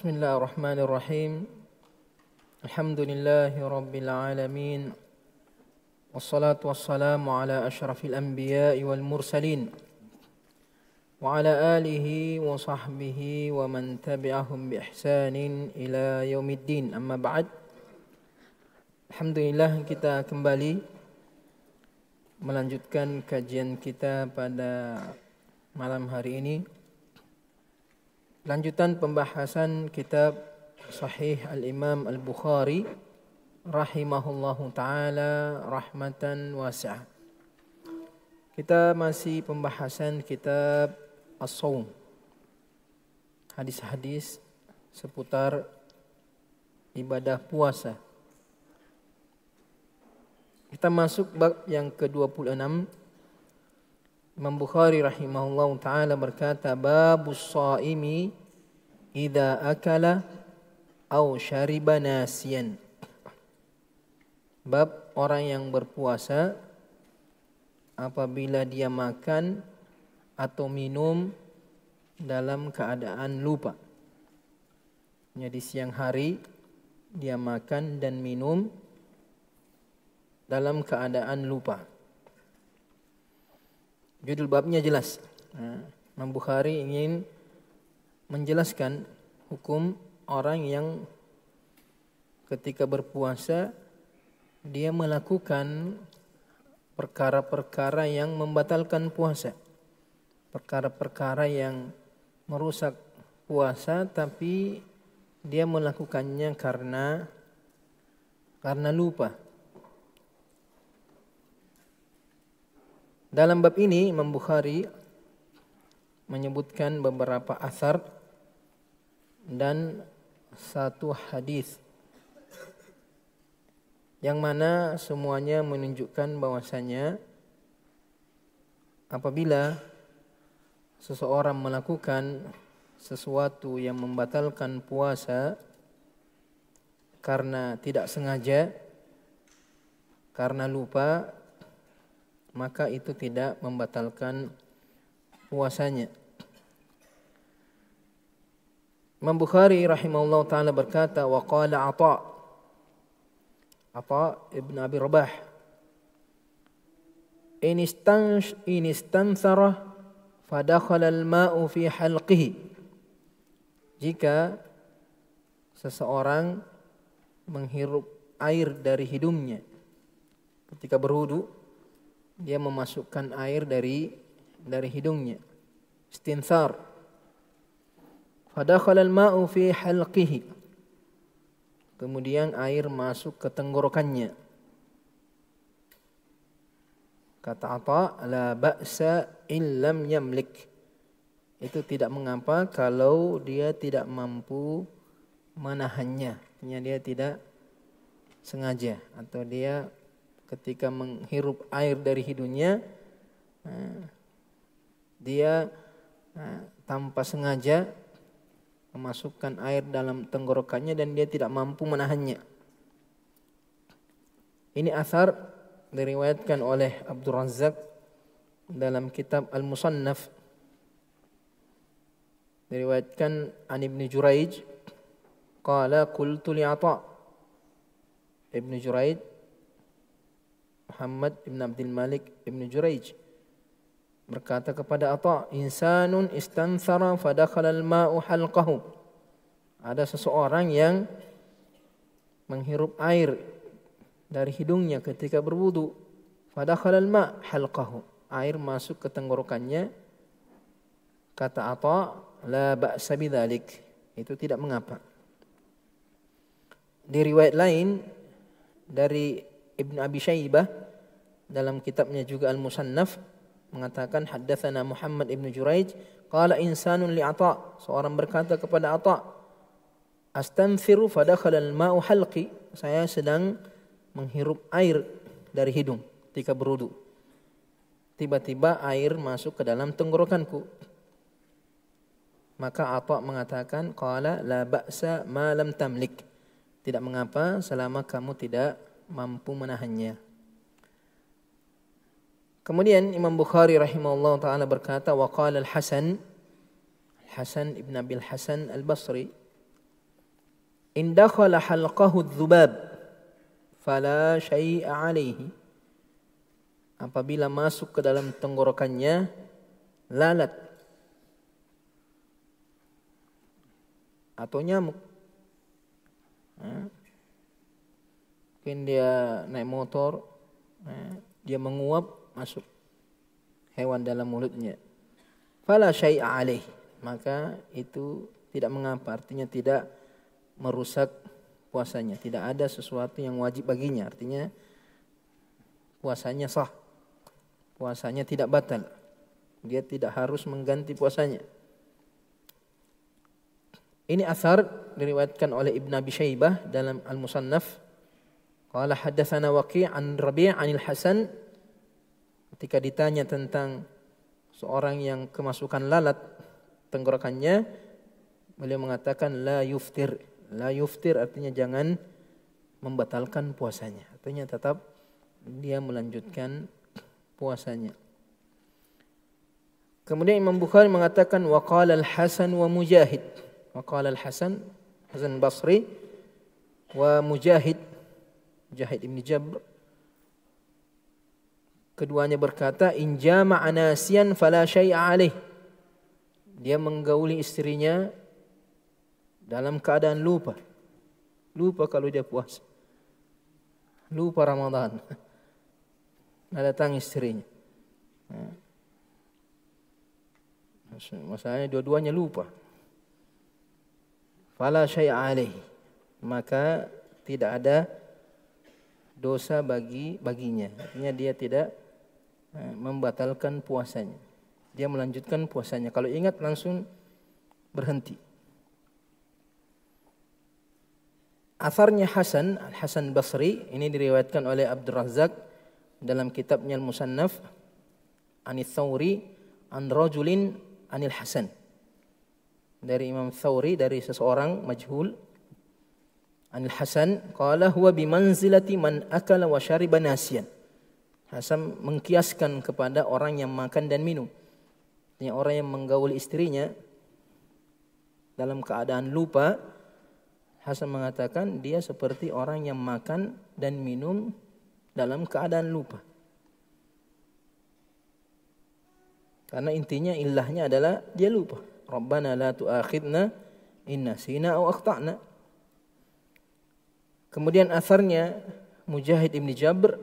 Bismillahirrahmanirrahim. Alhamdulillahi rabbil alamin. Wassalatu wassalamu ala asyrafil anbiya'i wal mursalin. Wa ala alihi wa sahbihi wa man tabi'ahum bi ihsanin ila yaumiddin. Amma ba'd. Alhamdulillah, kita kembali melanjutkan kajian kita pada malam hari ini. Lanjutan pembahasan kitab Sahih Al-Imam Al-Bukhari rahimahullahu ta'ala rahmatan wasi'ah. Kita masih pembahasan kitab As-Shaum, hadis-hadis seputar ibadah puasa. Kita masuk bab yang ke-26. Imam Bukhari rahimahullahu ta'ala berkata, Babus shaimi idza akala aw syariba nasiyan. Bab orang yang berpuasa apabila dia makan atau minum dalam keadaan lupa. Jadi siang hari dia makan dan minum dalam keadaan lupa. Judul babnya jelas. Imam Bukhari ingin menjelaskan hukum orang yang ketika berpuasa dia melakukan perkara-perkara yang membatalkan puasa. Perkara-perkara yang merusak puasa tapi dia melakukannya karena lupa. Dalam bab ini Imam Bukhari menyebutkan beberapa athar dan satu hadis yang mana semuanya menunjukkan bahwasanya apabila seseorang melakukan sesuatu yang membatalkan puasa karena tidak sengaja, karena lupa, maka itu tidak membatalkan puasanya. Imam Bukhari rahimahullah ta'ala berkata, wa qala Ata ibn Abi Rabah, in istanthara fadakhala al-ma'u fi halqihi. Jika seseorang menghirup air dari hidungnya ketika berwudu, dia memasukkan air dari hidungnya. Istinthar. Fadakhala al-ma'u fi halqihi. Kemudian air masuk ke tenggorokannya. Kata Atha, la ba'sa illam yamlik. Itu tidak mengapa kalau dia tidak mampu menahannya. Artinya dia tidak sengaja atau dia ketika menghirup air dari hidungnya, dia tanpa sengaja memasukkan air dalam tenggorokannya dan dia tidak mampu menahannya. Ini athar diriwayatkan oleh Abdul Razzaq dalam kitab Al-Musannaf. Diriwayatkan an Ibn Juraij, qala qultu li Ata. Ibn Juraij Muhammad ibn Abdul Malik ibn Juraij berkata kepada Atha, insanun istanthara fadakhala al-ma'u halqahu. Ada seseorang yang menghirup air dari hidungnya ketika berwudu. Fadakhala al-ma' halqahu. Air masuk ke tenggorokannya. Kata Atha, la ba'sa bidzalik. Itu tidak mengapa. Di riwayat lain dari Ibn Abi Syaibah dalam kitabnya juga Al-Musannaf mengatakan, haddatsana Muhammad ibn Juraij qala insanun li Atha. Seorang berkata kepada Atha, astanthiru fadakhala al-ma'u halqi. Saya sedang menghirup air dari hidung ketika berwudu. Tiba-tiba air masuk ke dalam tenggorokanku. Maka Atha mengatakan, qala la ba'sa ma lam tamlik. Tidak mengapa selama kamu tidak mampu menahannya. Kemudian Imam Bukhari rahimahullah ta'ala berkata, wa qala Al-Hasan ibn Abil Hasan Al-Basri In dakhala halqahu dzubab fala syai'a alaihi. Apabila masuk ke dalam tenggorokannya lalat atau nyamuk. Mungkin dia naik motor, dia menguap, masuk hewan dalam mulutnya. Fala syai'a alaihi. Maka itu tidak mengapa, artinya tidak merusak puasanya. Tidak ada sesuatu yang wajib baginya, artinya puasanya sah. Puasanya tidak batal. Dia tidak harus mengganti puasanya. Ini asar diriwayatkan oleh Ibn Abi Syaibah dalam Al-Musannaf. Qala haddatsana Waqi' an Rabi' anil Hasan. Ketika ditanya tentang seorang yang kemasukan lalat tenggorokannya, beliau mengatakan la yuftir. La yuftir artinya jangan membatalkan puasanya. Artinya tetap dia melanjutkan puasanya. Kemudian Imam Bukhari mengatakan waqala al-Hasan wa Mujahid. Waqala al-Hasan, Hasan Basri wa Mujahid, Mujahid Ibn Jabr. Keduanya berkata in jama'a nasiyan fala syai'a alaih. Dia menggauli istrinya dalam keadaan lupa. Lupa kalau dia puasa. Lupa Ramadan. Datang istrinya. Masalahnya dua-duanya lupa. Fala syai'a alaihi. Maka tidak ada dosa baginya. Artinya dia tidak membatalkan puasanya. Dia melanjutkan puasanya. Kalau ingat langsung berhenti. Atharnya Hasan, Al-Hasan Basri, ini diriwayatkan oleh Abdul Razzaq dalam kitabnya Al-Musannaf, Anil Thawri, an rajulin anil Hasan. Dari Imam Thawri, dari seseorang majhul, Anil Hasan, qala huwa bimanzilati man akala wa syariba nasiyan. Hasan mengkiaskan kepada orang yang makan dan minum. Ini orang yang menggauli istrinya dalam keadaan lupa. Hasan mengatakan dia seperti orang yang makan dan minum dalam keadaan lupa. Karena intinya ilahnya adalah dia lupa. Rabbana la tu'akhidna in nasina aw akhtana. Kemudian asarnya Mujahid Ibn Jabr,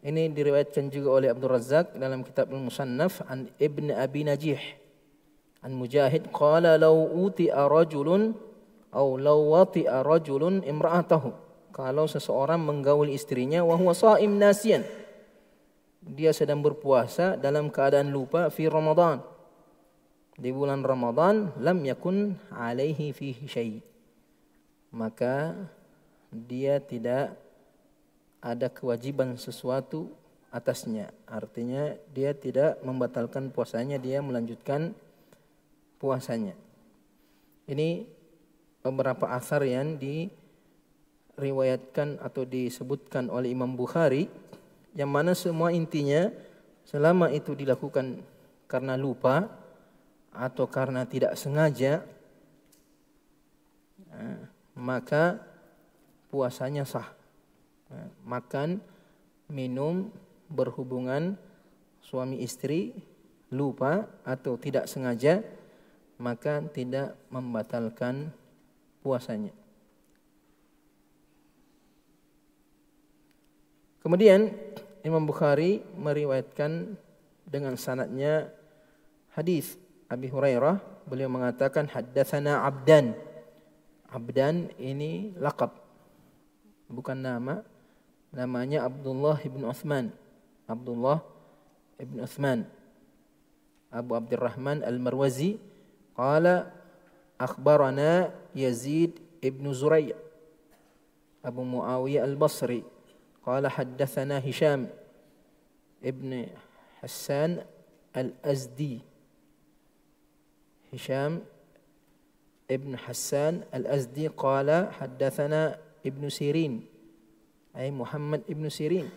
ini diriwayatkan juga oleh Abdul Razzaq dalam kitab Al-Musannaf an Ibn Abi Najih an Mujahid qala law uti'a rajulun aw law wati'a rajulun imra'atahu. Kalau seseorang menggauli istrinya wa huwa sha'im nasiyan, dia sedang berpuasa dalam keadaan lupa fi Ramadan, di bulan Ramadan, lam yakun alaihi fihi syai', maka dia tidak ada kewajiban sesuatu atasnya. Artinya dia tidak membatalkan puasanya, dia melanjutkan puasanya. Ini beberapa asar yang diriwayatkan atau disebutkan oleh Imam Bukhari, yang mana semua intinya selama itu dilakukan karena lupa atau karena tidak sengaja, maka puasanya sah. Makan, minum, berhubungan suami istri lupa atau tidak sengaja, maka tidak membatalkan puasanya. Kemudian Imam Bukhari meriwayatkan dengan sanadnya hadis Abi Hurairah, beliau mengatakan haddatsana Abdan. Abdan ini laqab, bukan nama. Namanya Abdullah ibn Uthman. Abdullah ibn Uthman Abu Abdurrahman Al-Marwazi qala akhbarana Yazid ibn Zuray' Abu Muawiyah Al-Basri qala haddatsana Hisham ibn Hassan Al-Azdi. Hisham ibn Hassan Al-Azdi qala haddatsana Ibn Sirin, ay Muhammad ibn Sirin.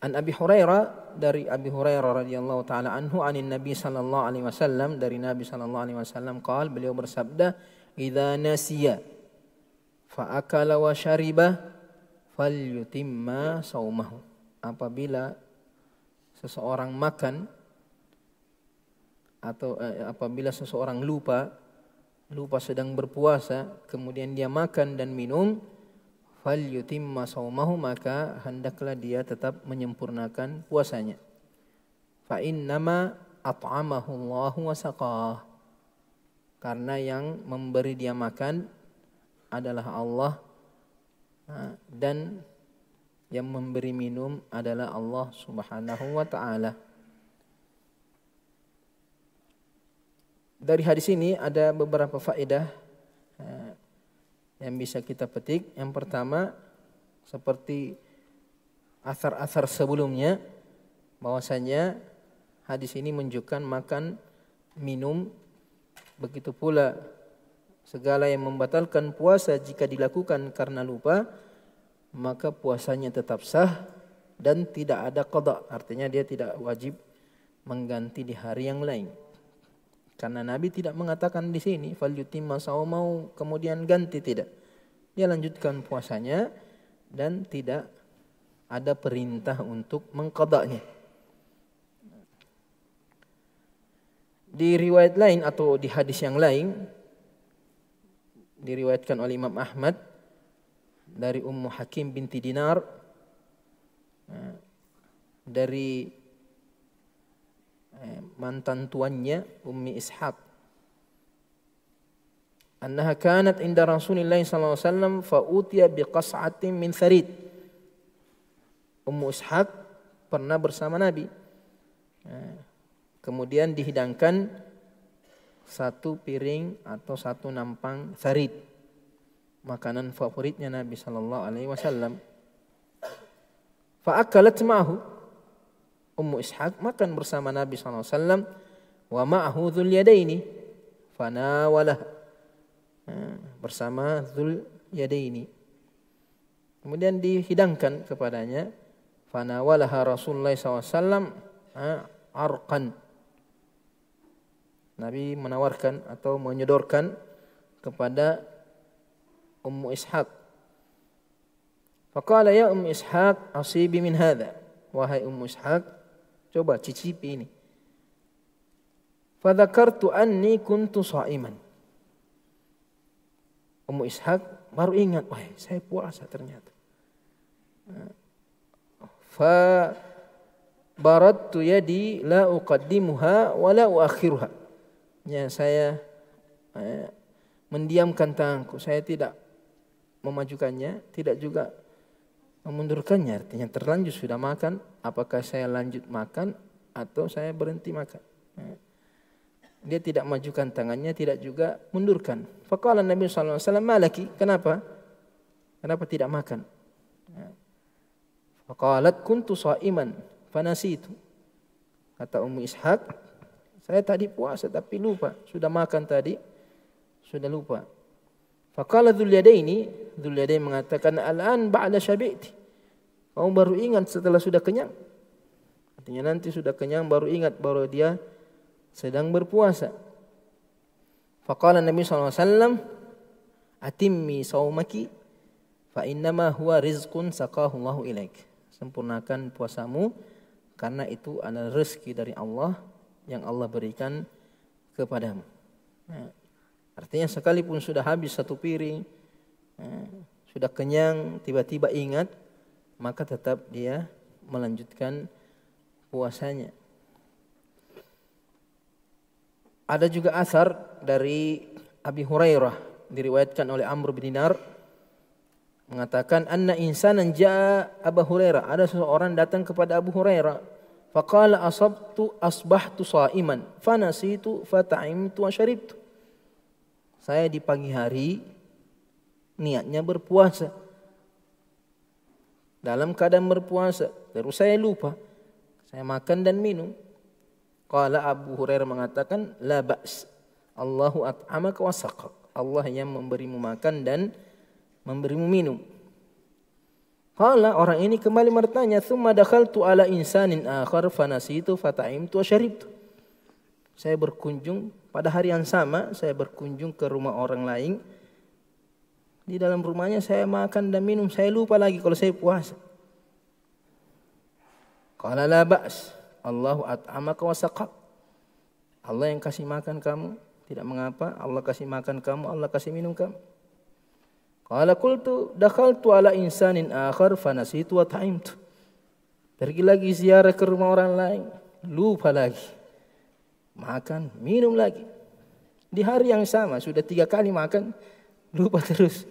An Abi Hurairah, dari Abi Hurairah radhiyallahu taala anhu, anin Nabi sallallahu alaihi wasallam, dari Nabi sallallahu alaihi wasallam qaal, beliau bersabda, idza nasiya fa akala wa syariba falyutimma saumahu. Apabila seseorang makan atau apabila seseorang lupa sedang berpuasa, kemudian dia makan dan minum, falyutimma saumahu, maka hendaklah dia tetap menyempurnakan puasanya. Fa innama at'amahu Allahu wa saqah. Karena yang memberi dia makan adalah Allah dan yang memberi minum adalah Allah Subhanahu wa taala. Dari hadis ini ada beberapa faedah yang bisa kita petik. Yang pertama, seperti asar-asar sebelumnya, bahwasanya hadis ini menunjukkan makan, minum, begitu pula segala yang membatalkan puasa jika dilakukan karena lupa, maka puasanya tetap sah dan tidak ada qada. Artinya dia tidak wajib mengganti di hari yang lain. Karena Nabi tidak mengatakan di sini falyutimma saumahu kemudian ganti, tidak. Dia lanjutkan puasanya dan tidak ada perintah untuk mengqadanya. Di riwayat lain atau di hadis yang lain diriwayatkan oleh Imam Ahmad dari Ummu Hakim binti Dinar dari mantan tuannya Ummi Ishaq, annaha kanat inda Rasulillah sallallahu alaihi wasallam fa utiya biqas'atin min tharid. Ummu Ishaq pernah bersama Nabi, kemudian dihidangkan satu piring atau satu nampang tharid, makanan favoritnya Nabi sallallahu alaihi wasallam. Fa akalat ma'ahu, Ummu Ishaq makan bersama Nabi sallallahu alaihi wasallam, wa ma'ahu dzul yadaini fanawalah, bersama dzul yadaini. Kemudian dihidangkan kepadanya, fanawalaha Rasulullah sallallahu alaihi wasallam arqan. Nabi menawarkan atau menyodorkan kepada Ummu Ishaq. Faqala ya Ummu Ishaq asibi min hadha. Wahai Ummu Ishaq, coba cicipi ini. Fadzakartu anni kuntu shaiman. Ummu Ishaq baru ingat, wah saya puasa ternyata. Fa baradtu yadi la uqaddimuha wa la uakhiruha. Ya, saya mendiamkan tanganku, saya tidak memajukannya, tidak juga memundurkannya. Artinya terlanjur sudah makan, apakah saya lanjut makan atau saya berhenti makan. Dia tidak majukan tangannya, tidak juga mundurkan. Faqala Nabi sallallahu alaihi wasallam, malaki, kenapa tidak makan? Faqalat kuntu shaiman fanasitu. Kata Ummu Ishaq, saya tadi puasa tapi lupa, sudah makan tadi, sudah lupa. Faqala dzul yadaini mengatakan, al-an ba'da syabi'ti. Kamu baru ingat setelah sudah kenyang. Artinya nanti sudah kenyang baru ingat bahwa dia sedang berpuasa. Faqala Nabi sallallahu alaihi wasallam, atimmi saumaki fa innama huwa rizqun saqahu Allahu ilaik. Sempurnakan puasamu karena itu adalah rezeki dari Allah yang Allah berikan kepadamu. Artinya sekalipun sudah habis satu piring, sudah kenyang, tiba-tiba ingat, maka tetap dia melanjutkan puasanya. Ada juga asar dari Abi Hurairah diriwayatkan oleh Amr bin Dinar mengatakan, anna insanan jaa Abu Hurairah, ada seseorang datang kepada Abu Hurairah, faqala asbahtu shaiman fanasitu fata'imtu wa syaribtu. Saya di pagi hari niatnya berpuasa, dalam keadaan berpuasa, terus saya lupa, saya makan dan minum. Qala Abu Hurairah mengatakan, la ba's, Allahu at'amaka wa saqak. Allah yang memberimu makan dan memberimu minum. Qala, orang ini kembali bertanya, thumma dakhaltu ala insanin akhar fanasitu fata'imtu wa syaribtu. Saya berkunjung pada hari yang sama, saya berkunjung ke rumah orang lain. Di dalam rumahnya saya makan dan minum, saya lupa lagi kalau saya puasa. Qala la ba's, Allahu at'amaka wa saqak. Allah yang kasih makan kamu, tidak mengapa. Allah kasih makan kamu, Allah kasih minum kamu. Qala qultu dakhaltu ala insanin akhar fanasitu wa ta'imtu. Pergi lagi ziarah ke rumah orang lain, lupa lagi. Makan, minum lagi. Di hari yang sama, sudah 3 kali makan, lupa terus.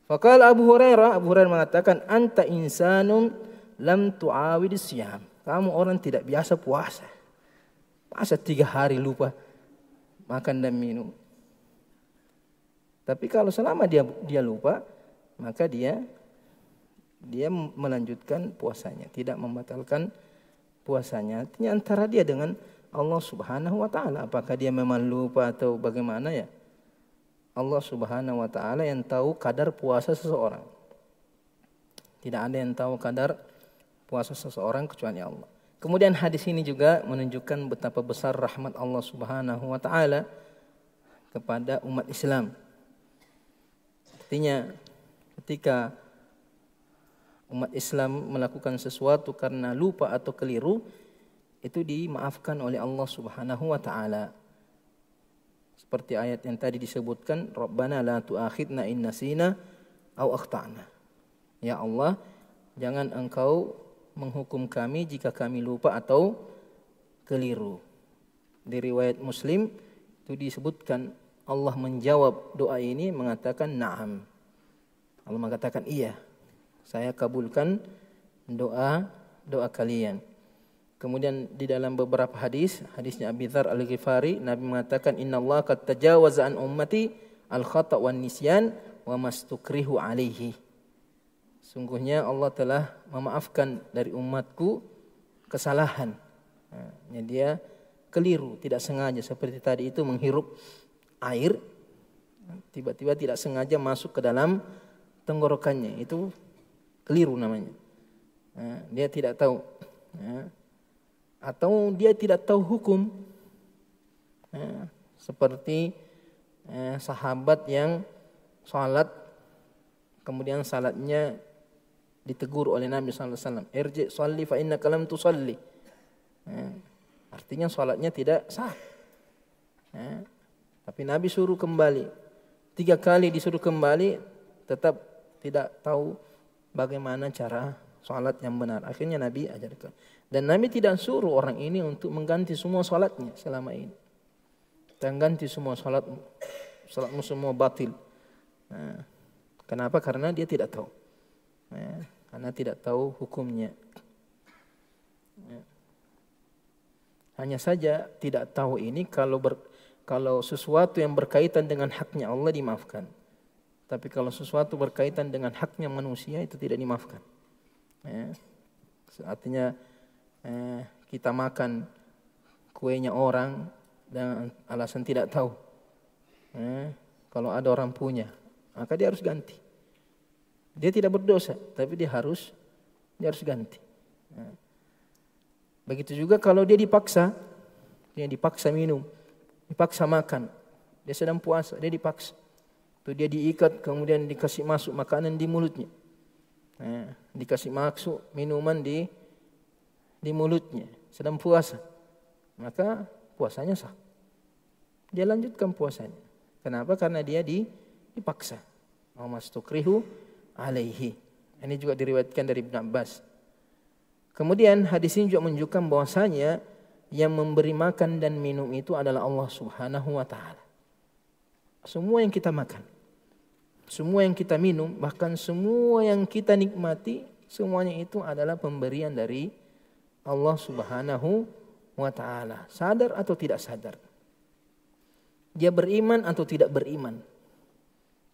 Faqala Abu Hurairah mengatakan, anta insanun lam tu'awid siyam. Kamu orang tidak biasa puasa. Puasa 3 hari lupa makan dan minum. Tapi kalau selama dia lupa, maka dia melanjutkan puasanya, tidak membatalkan puasanya. Artinya antara dia dengan Allah Subhanahu wa taala, apakah dia memang lupa atau bagaimana ya? Allah Subhanahu wa taala yang tahu kadar puasa seseorang. Tidak ada yang tahu kadar puasa seseorang kecuali Allah. Kemudian hadis ini juga menunjukkan betapa besar rahmat Allah Subhanahu wa taala kepada umat Islam. Artinya ketika umat Islam melakukan sesuatu karena lupa atau keliru, itu dimaafkan oleh Allah Subhanahu wa taala. Seperti ayat yang tadi disebutkan, Rabbana la tu'akhidna in nasina aw akhtana. Ya Allah, jangan Engkau menghukum kami jika kami lupa atau keliru. Di riwayat Muslim itu disebutkan Allah menjawab doa ini mengatakan na'am. Allah mengatakan iya, saya kabulkan doa kalian. Kemudian di dalam beberapa hadisnya Abi Dzar Al-Ghifari, Nabi mengatakan innallaha qad tajawaza an ummati al-khata' wan nisyan wa mastukrihu alaihi. Sungguhnya Allah telah memaafkan dari umatku kesalahan. Nah, dia keliru, tidak sengaja seperti tadi itu menghirup air, tiba-tiba tidak sengaja masuk ke dalam tenggorokannya, itu keliru namanya. Nah, dia tidak tahu. Nah, atau dia tidak tahu hukum, seperti sahabat yang salat kemudian salatnya ditegur oleh Nabi SAW, irji salli fa innaka lam tusalli. Artinya salatnya tidak sah. Tapi Nabi suruh kembali, 3 kali disuruh kembali, tetap tidak tahu bagaimana cara salat yang benar. Akhirnya Nabi ajarkan. Dan Nabi tidak suruh orang ini untuk mengganti semua salatnya selama ini. Dan ganti semua salatmu semua batil. Kenapa? Karena dia tidak tahu. Karena tidak tahu hukumnya. Hanya saja tidak tahu ini kalau sesuatu yang berkaitan dengan haknya Allah dimaafkan. Tapi kalau sesuatu berkaitan dengan haknya manusia itu tidak dimaafkan. Artinya kita makan kuenya orang dengan alasan tidak tahu. Kalau ada orang punya, maka dia harus ganti. Dia tidak berdosa, tapi dia harus ganti. Begitu juga kalau dia dipaksa minum, dipaksa makan, dia sedang puasa, dia dipaksa. Itu dia diikat, kemudian dikasih masuk makanan di mulutnya. Dikasih masuk minuman di mulutnya, sedang puasa, maka puasanya sah. Dia lanjutkan puasanya. Kenapa? Karena dia dipaksa. Mastukrihu alaihi. Ini juga diriwayatkan dari Ibn Abbas. Kemudian hadis ini juga menunjukkan bahwasanya yang memberi makan dan minum itu adalah Allah Subhanahu wa taala. Semua yang kita makan, semua yang kita minum, bahkan semua yang kita nikmati, semuanya itu adalah pemberian dari Allah Subhanahu wa taala. Sadar atau tidak sadar. Dia beriman atau tidak beriman.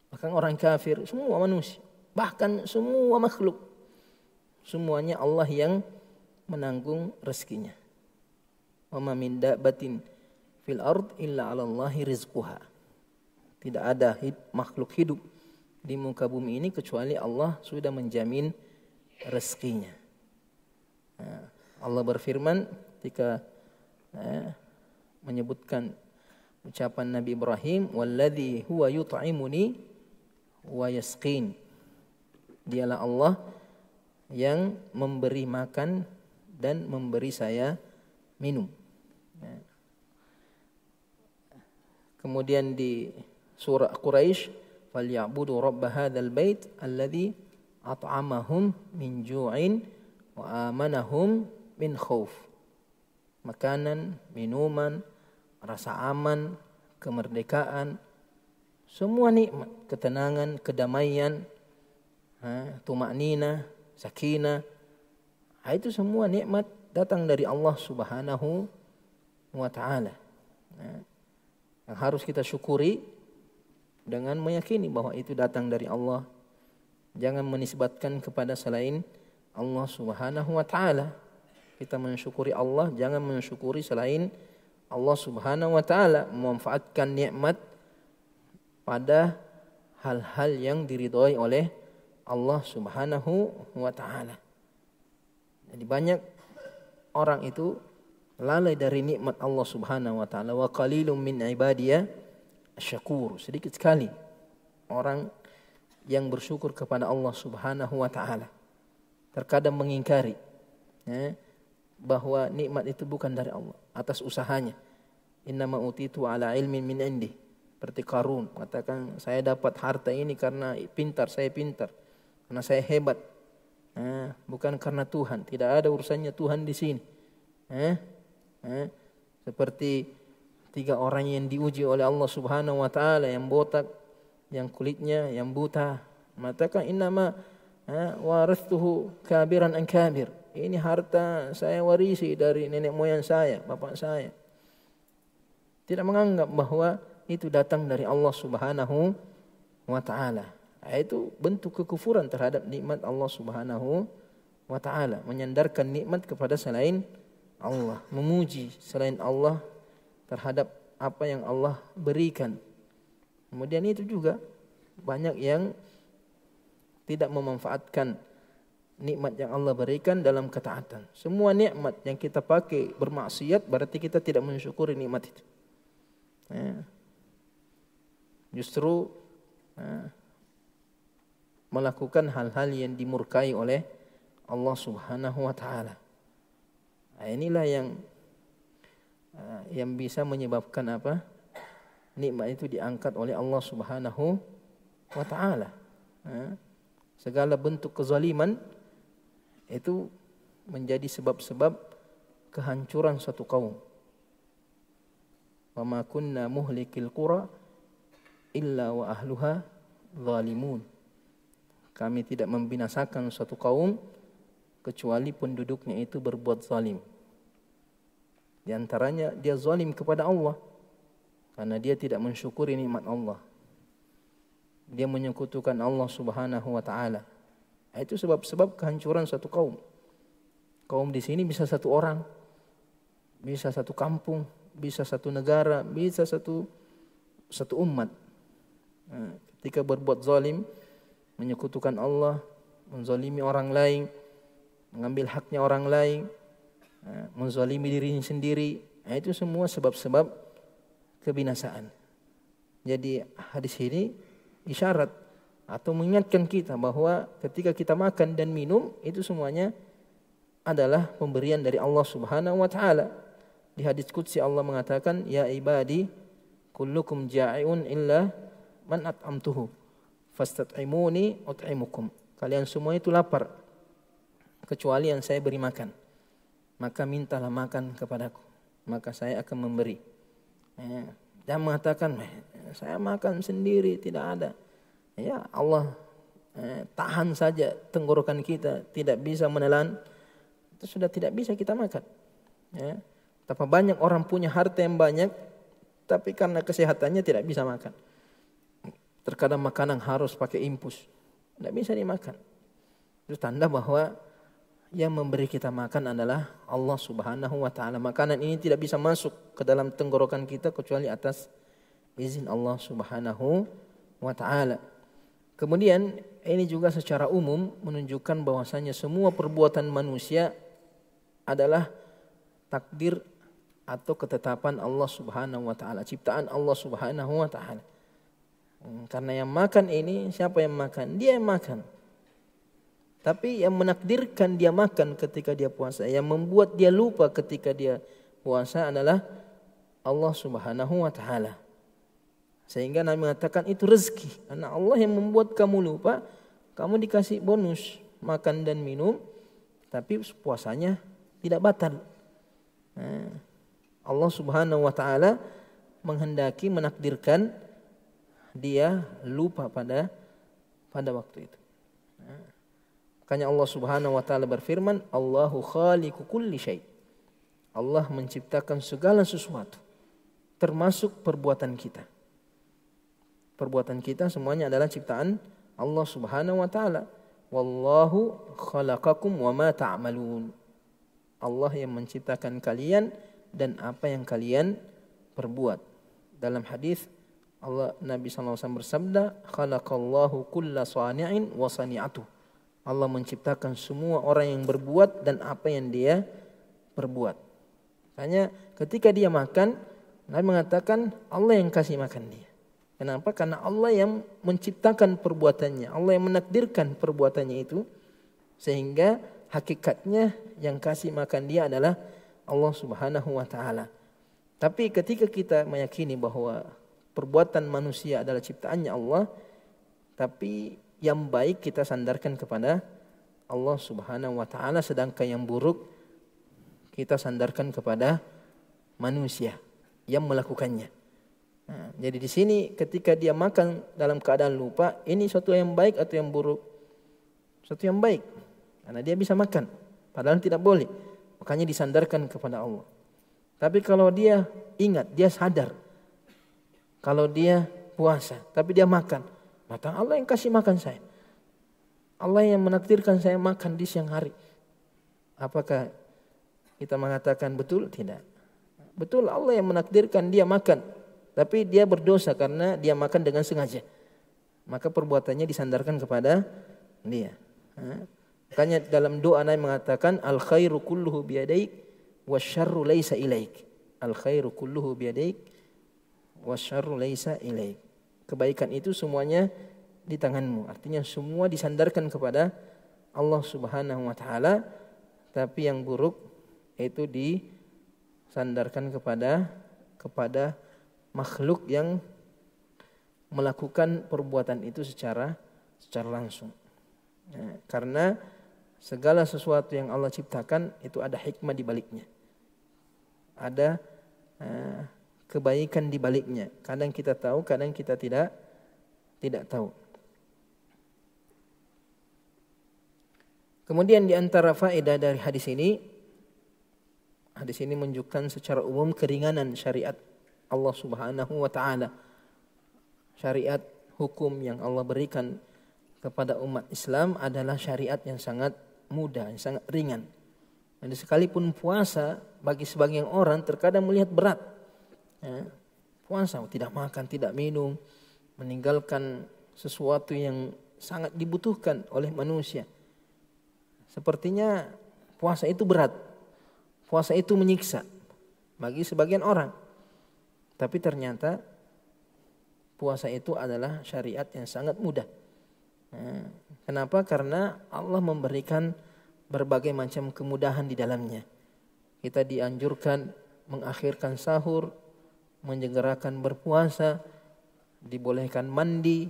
Bahkan orang kafir, semua manusia, bahkan semua makhluk, semuanya Allah yang menanggung rezekinya. Wa ma min dabbatin fil ard illa 'ala Allahi rizquha. Tidak ada makhluk hidup di muka bumi ini kecuali Allah sudah menjamin rezekinya. Allah berfirman ketika menyebutkan ucapan Nabi Ibrahim, walladzi huwa yut'imuni wa yasqin. Dialah Allah yang memberi makan dan memberi saya minum. Kemudian di surah Quraisy, falyabudu rabb hadzal bait alladzi at'amahum min ju'in wa amanahum min khauf. Makanan, minuman, rasa aman, kemerdekaan, semua nikmat, ketenangan, kedamaian, tumaknina, sakinah. Itu semua nikmat datang dari Allah Subhanahu wa taala. Yang harus kita syukuri dengan meyakini bahwa itu datang dari Allah. Jangan menisbatkan kepada selain Allah Subhanahu wa taala. Kita mensyukuri Allah, jangan mensyukuri selain Allah Subhanahu wa taala, memanfaatkan nikmat pada hal-hal yang diridhoi oleh Allah Subhanahu wa taala. Jadi banyak orang itu lalai dari nikmat Allah Subhanahu wa taala. Wa qalilum min ibadiya asyakur. Sedikit sekali orang yang bersyukur kepada Allah Subhanahu wa taala. Terkadang mengingkari bahwa nikmat itu bukan dari Allah, atas usahanya. Innama utitu ala ilmin min indi. Seperti Qarun mengatakan, saya dapat harta ini karena saya pintar, karena saya hebat. Bukan karena Tuhan. Tidak ada urusannya Tuhan di sini. Seperti 3 orang yang diuji oleh Allah Subhanahu wa taala, yang botak, yang kulitnya yang buta, mengatakan innama warastuhu kabiran an kabir. Ini harta saya warisi dari nenek moyang saya, bapak saya. Tidak menganggap bahwa itu datang dari Allah Subhanahu wa taala. Itu bentuk kekufuran terhadap nikmat Allah Subhanahu wa taala, menyandarkan nikmat kepada selain Allah, memuji selain Allah terhadap apa yang Allah berikan. Kemudian itu juga banyak yang tidak memanfaatkan nikmat yang Allah berikan dalam ketaatan. Semua nikmat yang kita pakai bermaksiat berarti kita tidak mensyukuri nikmat itu. Justru melakukan hal-hal yang dimurkai oleh Allah Subhanahu wa taala. Inilah yang bisa menyebabkan apa? Nikmat itu diangkat oleh Allah Subhanahu wa taala. Segala bentuk kezaliman itu menjadi sebab-sebab kehancuran suatu kaum. Wa ma kunna muhlikil qura illa wa ahluha zalimun. Kami tidak membinasakan suatu kaum kecuali penduduknya itu berbuat zalim. Di antaranya dia zalim kepada Allah karena dia tidak mensyukuri nikmat Allah. Dia menyekutukan Allah Subhanahu wa taala. Itu sebab-sebab kehancuran satu kaum. Kaum di sini bisa 1 orang, bisa 1 kampung, bisa 1 negara, bisa satu umat. Ketika berbuat zalim, menyekutukan Allah, menzalimi orang lain, mengambil haknya orang lain, menzalimi dirinya sendiri, itu semua sebab-sebab kebinasaan. Jadi hadis ini isyarat atau mengingatkan kita bahwa ketika kita makan dan minum itu semuanya adalah pemberian dari Allah Subhanahu wa taala. Di hadis qudsi Allah mengatakan, ya ibadi kullukum ja'iun illa man at'amtuhu fastat'imuni ut'imukum. Kalian semua itu lapar kecuali yang saya beri makan. Maka mintalah makan kepadaku, maka saya akan memberi. Jangan mengatakan saya makan sendiri, tidak ada. Ya Allah tahan saja tenggorokan kita, tidak bisa menelan, itu sudah tidak bisa kita makan. Betapa banyak orang punya harta yang banyak, tapi karena kesehatannya tidak bisa makan. Terkadang makanan harus pakai infus, tidak bisa dimakan. Itu tanda bahwa yang memberi kita makan adalah Allah Subhanahu wa taala. Makanan ini tidak bisa masuk ke dalam tenggorokan kita kecuali atas izin Allah Subhanahu wa taala. Kemudian ini juga secara umum menunjukkan bahwasanya semua perbuatan manusia adalah takdir atau ketetapan Allah Subhanahu wa taala, ciptaan Allah Subhanahu wa taala. Karena yang makan ini siapa yang makan? Dia yang makan. Tapi yang menakdirkan dia makan ketika dia puasa, yang membuat dia lupa ketika dia puasa adalah Allah Subhanahu wa taala. Sehingga Nabi mengatakan itu rezeki. Karena Allah yang membuat kamu lupa, kamu dikasih bonus makan dan minum, tapi puasanya tidak batal. Allah Subhanahu wa taala menghendaki, menakdirkan dia lupa pada waktu itu. Makanya Allah Subhanahu wa taala berfirman, Allahu khaliqu kulli syai'. Allah menciptakan segala sesuatu, termasuk perbuatan kita. Perbuatan kita semuanya adalah ciptaan Allah Subhanahu wa taala. Wallahu khalaqakum wa ma ta'malun. Allah yang menciptakan kalian dan apa yang kalian perbuat. Dalam hadis Nabi sallallahu alaihi wasallam bersabda, khalaqallahu kulla sani'in wa sani'atuh. Allah menciptakan semua orang yang berbuat dan apa yang dia perbuat. Makanya ketika dia makan, Nabi mengatakan Allah yang kasih makan dia. Kenapa? Karena Allah yang menciptakan perbuatannya, Allah yang menakdirkan perbuatannya itu, sehingga hakikatnya yang kasih makan dia adalah Allah Subhanahu wa taala. Tapi ketika kita meyakini bahwa perbuatan manusia adalah ciptaannya Allah, tapi yang baik kita sandarkan kepada Allah Subhanahu wa taala, sedangkan yang buruk kita sandarkan kepada manusia yang melakukannya. Jadi di sini ketika dia makan dalam keadaan lupa, ini suatu yang baik atau yang buruk? Suatu yang baik. Karena dia bisa makan, padahal tidak boleh. Makanya disandarkan kepada Allah. Tapi kalau dia ingat, dia sadar, kalau dia puasa, tapi dia makan, maka Allah yang kasih makan saya. Allah yang menakdirkan saya makan di siang hari. Apakah kita mengatakan betul? Tidak. Betul, Allah yang menakdirkan dia makan. Tapi dia berdosa karena dia makan dengan sengaja. Maka perbuatannya disandarkan kepada dia. Makanya dalam doa Nabi mengatakan al khairu kulluhu biyadaik wasyarru laisa ilaik. Al khairu kulluhu biyadaik wasyarru laisa ilaik. Kebaikan itu semuanya di tanganmu. Artinya semua disandarkan kepada Allah Subhanahu wa taala, tapi yang buruk itu disandarkan kepada makhluk yang melakukan perbuatan itu secara langsung. Karena segala sesuatu yang Allah ciptakan itu ada hikmah di baliknya. Ada kebaikan di baliknya. Kadang kita tahu, kadang kita tidak tahu. Kemudian di antara faedah dari hadis ini menunjukkan secara umum keringanan syariat Allah Subhanahu wa taala. Syariat hukum yang Allah berikan kepada umat Islam adalah syariat yang sangat mudah, yang sangat ringan. Dan sekalipun puasa bagi sebagian orang terkadang melihat berat. Puasa tidak makan, tidak minum, meninggalkan sesuatu yang sangat dibutuhkan oleh manusia. Sepertinya puasa itu berat. Puasa itu menyiksa bagi sebagian orang. Tapi ternyata puasa itu adalah syariat yang sangat mudah. Kenapa? Karena Allah memberikan berbagai macam kemudahan di dalamnya. Kita dianjurkan mengakhirkan sahur, menyegerakan berpuasa, dibolehkan mandi,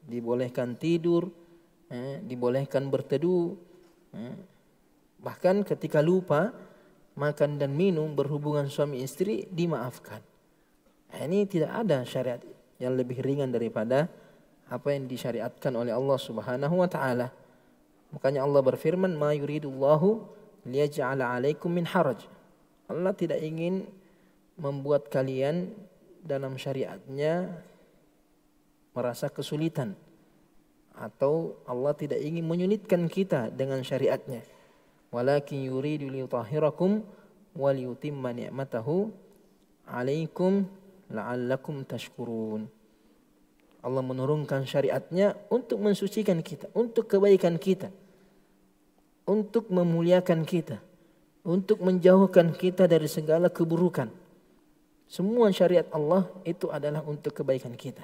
dibolehkan tidur, dibolehkan berteduh. Bahkan ketika lupa makan dan minum, berhubungan suami istri dimaafkan. Ini tidak ada syariat yang lebih ringan daripada apa yang disyariatkan oleh Allah Subhanahu wa taala. Makanya Allah berfirman, "Ma yuridullahu liyaj'ala 'alaikum min haraj." Allah tidak ingin membuat kalian dalam syariatnya merasa kesulitan, atau Allah tidak ingin menyulitkan kita dengan syariatnya. Walakin yuridu liyutahhirakum wa liyutimma ni'matahu 'alaikum la'allakum tashkurun. Allah menurunkan syariatnya untuk mensucikan kita, untuk kebaikan kita, untuk memuliakan kita, untuk menjauhkan kita dari segala keburukan. Semua syariat Allah itu adalah untuk kebaikan kita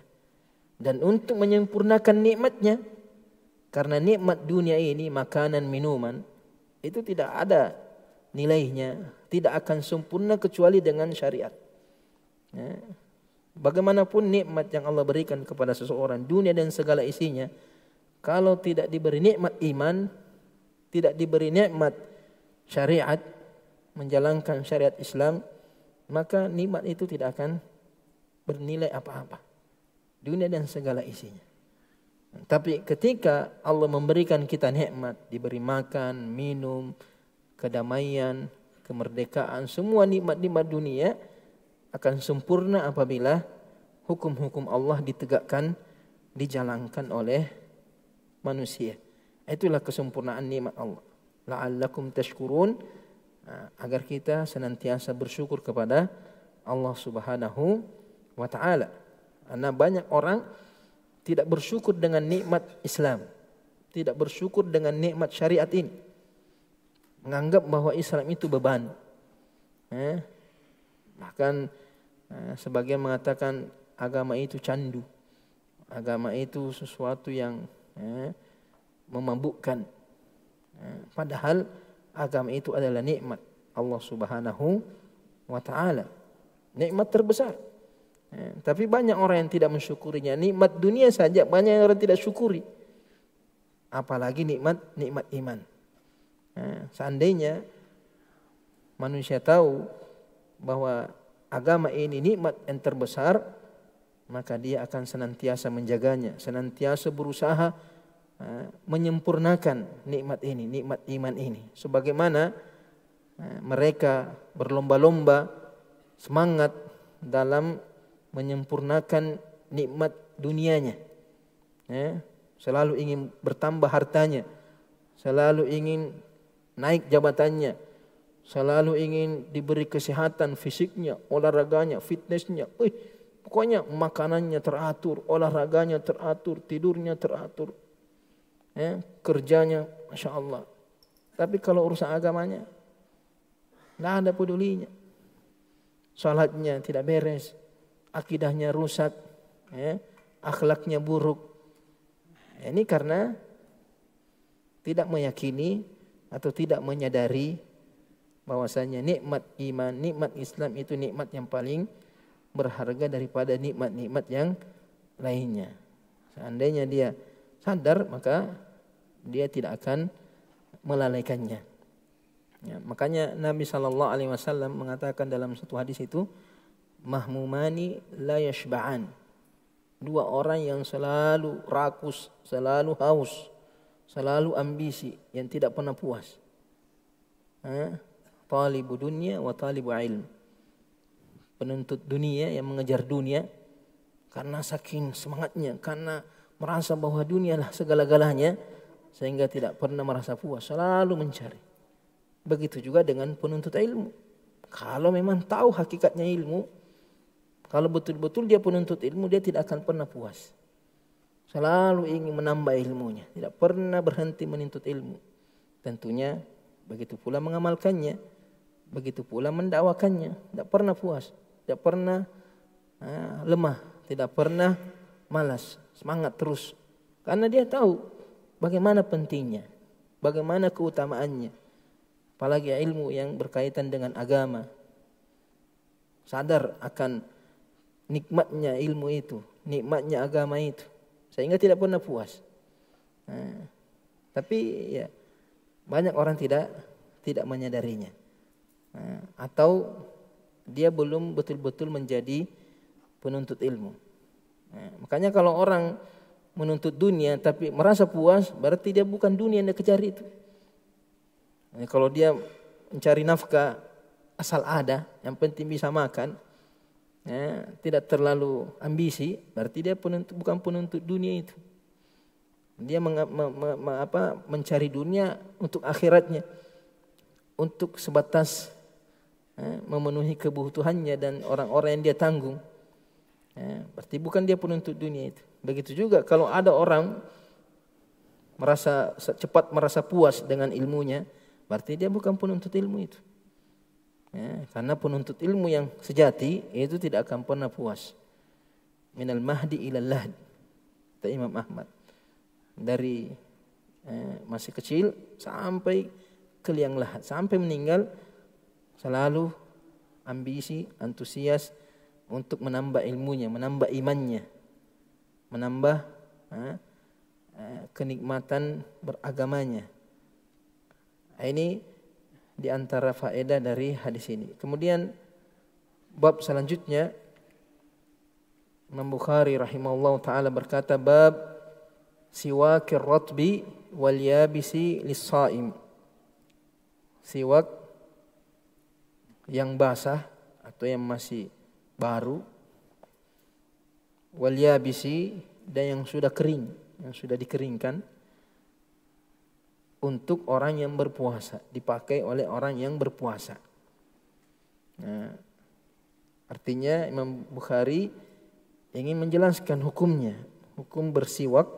dan untuk menyempurnakan nikmatnya. Karena nikmat dunia ini, makanan, minuman, itu tidak ada nilainya, tidak akan sempurna kecuali dengan syariat. Ya. Bagaimanapun nikmat yang Allah berikan kepada seseorang, dunia dan segala isinya, kalau tidak diberi nikmat iman, tidak diberi nikmat syariat, menjalankan syariat Islam, maka nikmat itu tidak akan bernilai apa-apa. Dunia dan segala isinya. Tapi ketika Allah memberikan kita nikmat, diberi makan, minum, kedamaian, kemerdekaan, semua nikmat-nikmat dunia akan sempurna apabila hukum-hukum Allah ditegakkan, dijalankan oleh manusia. Itulah kesempurnaan nikmat Allah. La'allakum tashkurun, agar kita senantiasa bersyukur kepada Allah Subhanahu wa taala. Karena banyak orang tidak bersyukur dengan nikmat Islam, tidak bersyukur dengan nikmat syariat ini, menganggap bahwa Islam itu beban. Bahkan sebagian mengatakan agama itu candu, agama itu sesuatu yang memabukkan. Padahal agama itu adalah nikmat Allah Subhanahu wa taala, nikmat terbesar. Tapi banyak orang yang tidak mensyukurinya. Nikmat dunia saja banyak orang tidak syukuri, apalagi nikmat iman. Seandainya manusia tahu bahwa agama ini nikmat yang terbesar, maka dia akan senantiasa menjaganya, senantiasa berusaha menyempurnakan nikmat ini, nikmat iman ini. Sebagaimana mereka berlomba-lomba semangat dalam menyempurnakan nikmat dunianya. Selalu ingin bertambah hartanya, selalu ingin naik jabatannya, selalu ingin diberi kesehatan fisiknya, olahraganya, fitnessnya. Pokoknya makanannya teratur, olahraganya teratur, tidurnya teratur, kerjanya Masya Allah. Tapi kalau urusan agamanya, tidak ada pedulinya. Salatnya tidak beres, akidahnya rusak, akhlaknya buruk. Ini karena tidak meyakini atau tidak menyadari bahwasanya nikmat iman, nikmat Islam itu nikmat yang paling berharga daripada nikmat-nikmat yang lainnya. Seandainya dia sadar, maka dia tidak akan melalaikannya. Makanya Nabi SAW mengatakan dalam satu hadis itu, mahmumani la yashba'an. Dua orang yang selalu rakus, selalu haus, selalu ambisi, yang tidak pernah puas. Talibu dunia wa talibu ilm. Penuntut dunia yang mengejar dunia karena saking semangatnya, karena merasa bahwa dunia lah segala-galanya, sehingga tidak pernah merasa puas, selalu mencari. Begitu juga dengan penuntut ilmu. Kalau memang tahu hakikatnya ilmu, kalau betul-betul dia penuntut ilmu, dia tidak akan pernah puas. Selalu ingin menambah ilmunya, tidak pernah berhenti menuntut ilmu. Tentunya begitu pula mengamalkannya, begitu pula mendakwakannya, tidak pernah puas, tidak pernah lemah, tidak pernah malas, semangat terus. Karena dia tahu bagaimana pentingnya, bagaimana keutamaannya. Apalagi ilmu yang berkaitan dengan agama. Sadar akan nikmatnya ilmu itu, nikmatnya agama itu, sehingga tidak pernah puas. Tapi ya banyak orang tidak menyadarinya, atau dia belum betul-betul menjadi penuntut ilmu. Makanya kalau orang menuntut dunia tapi merasa puas, berarti dia bukan dunia yang dia kejar itu. Kalau dia mencari nafkah asal ada, yang penting bisa makan, tidak terlalu ambisi, berarti dia bukan penuntut dunia itu. Dia mencari dunia untuk akhiratnya, untuk sebatas memenuhi kebutuhannya dan orang-orang yang dia tanggung. Berarti bukan dia penuntut dunia itu. Begitu juga kalau ada orang cepat merasa puas dengan ilmunya, berarti dia bukan penuntut ilmu itu. Ya, karena penuntut ilmu yang sejati itu tidak akan pernah puas. Minal mahdi ilal lahd, kata Imam Ahmad. Dari masih kecil sampai ke liang lahat, sampai meninggal selalu ambisi, antusias untuk menambah ilmunya, menambah imannya, menambah kenikmatan beragamanya. Ini di antara faedah dari hadis ini. Kemudian bab selanjutnya, Imam Bukhari rahimahullah ta'ala berkata, bab siwakir ratbi wal yabisi lis-shaim. Siwak yang basah atau yang masih baru, wal yabisi, dan yang sudah kering, yang sudah dikeringkan, untuk orang yang berpuasa, dipakai oleh orang yang berpuasa. Nah, artinya Imam Bukhari ingin menjelaskan hukumnya, hukum bersiwak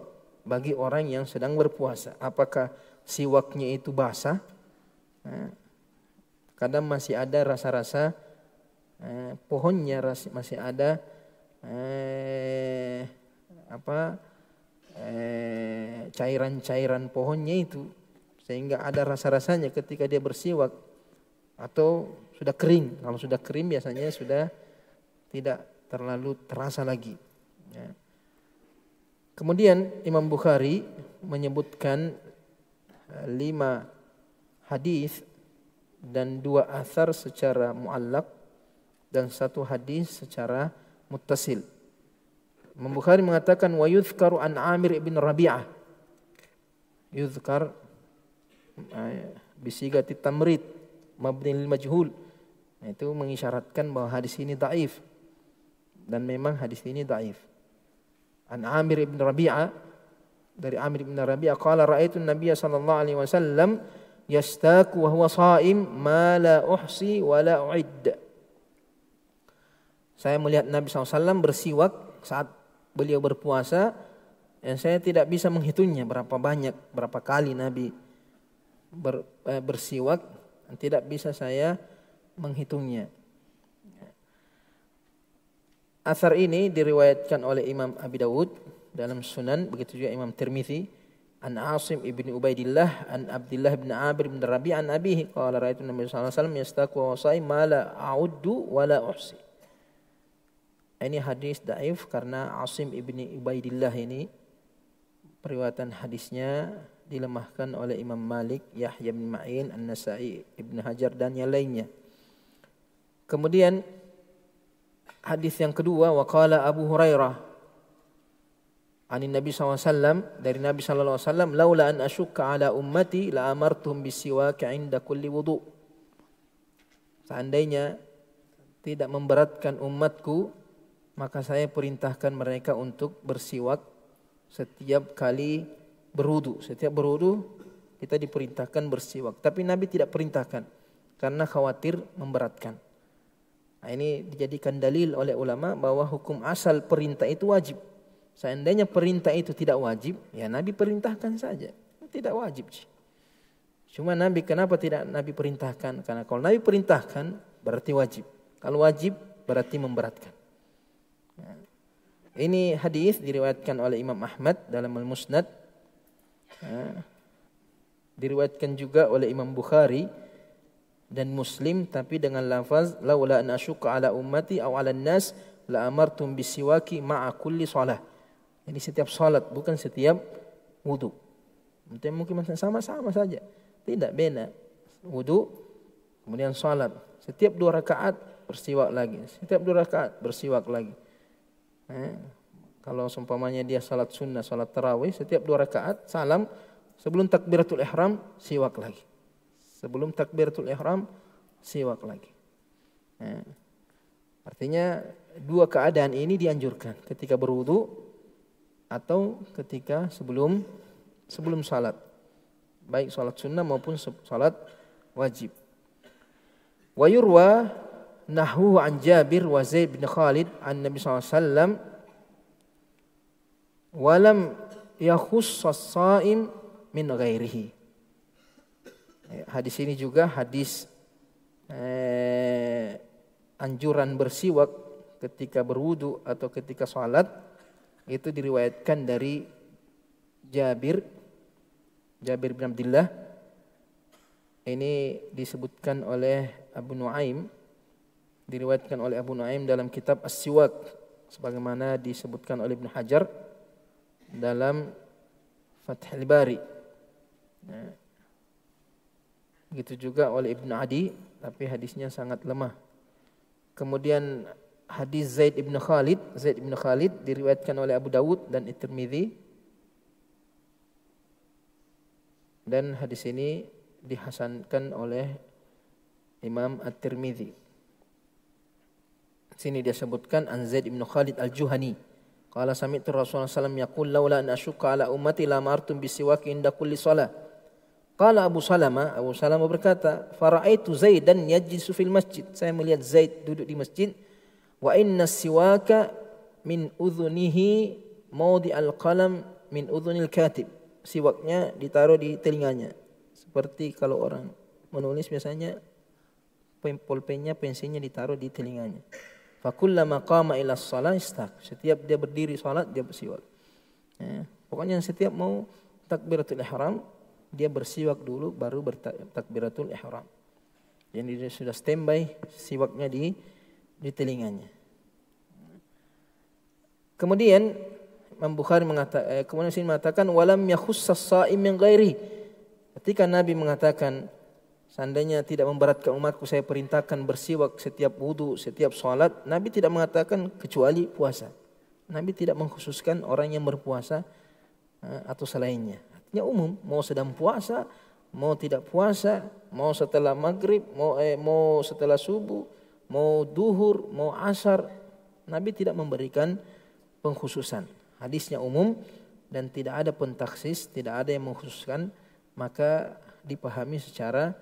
bagi orang yang sedang berpuasa. Apakah siwaknya itu basah? Nah, kadang masih ada rasa-rasa pohonnya, masih ada cairan-cairan pohonnya itu, sehingga ada rasa-rasanya ketika dia bersiwak, atau sudah kering. Kalau sudah kering biasanya sudah tidak terlalu terasa lagi. Ya. Kemudian Imam Bukhari menyebutkan 5 hadis dan 2 athar secara muallaq dan 1 hadis secara muttasil. Imam Bukhari mengatakan wa yuzkaru an Amir ibn Rabi'ah. Yuzkar bisigati tamrid mabni lil majhul. Itu mengisyaratkan bahwa hadis ini dhaif, dan memang hadis ini dhaif. An Amir ibn Rabi'ah, dari Amir ibn Rabi'ah qala ra'aitu an-nabiy sallallahu alaihi wasallam yastaku wa huwa sha'im ma la uhsi wa la u'idd. Saya melihat Nabi SAW bersiwak saat beliau berpuasa, dan saya tidak bisa menghitungnya berapa banyak, berapa kali Nabi bersiwak, dan tidak bisa saya menghitungnya. Athar ini diriwayatkan oleh Imam Abi Dawud dalam Sunan, begitu juga Imam Tirmizi, an Asim ibn Ubaidillah an Abdullah ibn Amir ibn Rabi'ah an abihi qala ra'aitu Nabi sallallahu alaihi wasallam yastaku wa sha'im ma la a'uddu wa la uhsi. Ini hadis dhaif karena Asim ibn Ubaidillah ini periwayatan hadisnya dilemahkan oleh Imam Malik, Yahya bin Ma'in, An-Nasa'i, Ibn Hajar dan yang lainnya. Kemudian hadis yang kedua, waqala Abu Hurairah anin Nabi SAW, dari Nabi SAW, laula an asyukka ala ummati la amartuhum bisiwak 'inda kulli wudu. Seandainya tidak memberatkan umatku, maka saya perintahkan mereka untuk bersiwak setiap kali berwudu. Setiap berwudu kita diperintahkan bersiwak, tapi Nabi tidak perintahkan karena khawatir memberatkan. Nah, ini dijadikan dalil oleh ulama bahwa hukum asal perintah itu wajib. Seandainya perintah itu tidak wajib, ya Nabi perintahkan saja. Tidak wajib. Cuma Nabi, kenapa tidak Nabi perintahkan? Karena kalau Nabi perintahkan berarti wajib. Kalau wajib berarti memberatkan. Nah, ini hadis diriwayatkan oleh Imam Ahmad dalam Al-Musnad. Nah, diriwayatkan juga oleh Imam Bukhari dan Muslim, tapi dengan lafaz laula an asyqa ala ummati aw ala nas la amartum bisiwaki ma'a kulli shalah. Ini setiap salat, bukan setiap wudu. Mungkin sama-sama saja. Tidak beda. Wudu kemudian salat. Setiap 2 rakaat bersiwak lagi. Setiap 2 rakaat bersiwak lagi. Kalau seumpamanya dia salat sunnah, salat tarawih, setiap 2 rakaat salam, sebelum takbiratul ihram siwak lagi. Sebelum takbiratul ihram siwak lagi. Artinya 2 keadaan ini dianjurkan, ketika berwudu atau ketika sebelum salat, baik salat sunnah maupun salat wajib. Wa yurwa nahwu an Jabir wa Zaid bin Khalid an Nabi SAW wa lam yakhuss as-sha'im min ghairihi. Hadis ini juga hadis anjuran bersiwak ketika berwudu atau ketika salat itu diriwayatkan dari Jabir bin Abdullah. Ini disebutkan oleh Abu Nuaim, diriwayatkan oleh Abu Nuaim dalam kitab As-Siwak, sebagaimana disebutkan oleh Ibnu Hajar dalam Fathul Bari. Begitu juga oleh Ibnu Adi, tapi hadisnya sangat lemah. Kemudian hadis Zaid ibn Khalid diriwayatkan oleh Abu Dawud dan At-Tirmidzi. Dan hadis ini dihasankan oleh Imam At-Tirmidzi. Sini dia sebutkan an Zaid ibn Khalid al-Juhani. Qala sami'tu Rasulullah sallallahu alaihi wasallam yaqul laula an asyqa ala ummati la amartum bisiwak inda kulli shalah. Qala Abu Salamah berkata, fara'aitu Zaidan yajlisu fil masjid. Saya melihat Zaid duduk di masjid. Wa inna siwaka min udhunihi mawdi'al qalam min udhunil katib. Siwaknya ditaruh di telinganya. Seperti kalau orang menulis biasanya pulpennya, pensilnya ditaruh di telinganya. Fa kullama qama ila shalah istaq. Setiap dia berdiri salat dia bersiwak. Pokoknya setiap mau takbiratul ihram dia bersiwak dulu baru bertakbiratul ihram. Jadi dia sudah standby siwaknya di telinganya. Kemudian Imam Bukhari mengatakan walam yakhussas shaim min ghairi. Ketika Nabi mengatakan seandainya tidak memberatkan umatku saya perintahkan bersiwak setiap wudu, setiap salat, Nabi tidak mengatakan kecuali puasa. Nabi tidak mengkhususkan orang yang berpuasa atau selainnya. Artinya umum, mau sedang puasa, mau tidak puasa, mau setelah maghrib, mau setelah subuh, mau duhur, mau asar, Nabi tidak memberikan pengkhususan. Hadisnya umum dan tidak ada pentaksis, tidak ada yang mengkhususkan, maka dipahami secara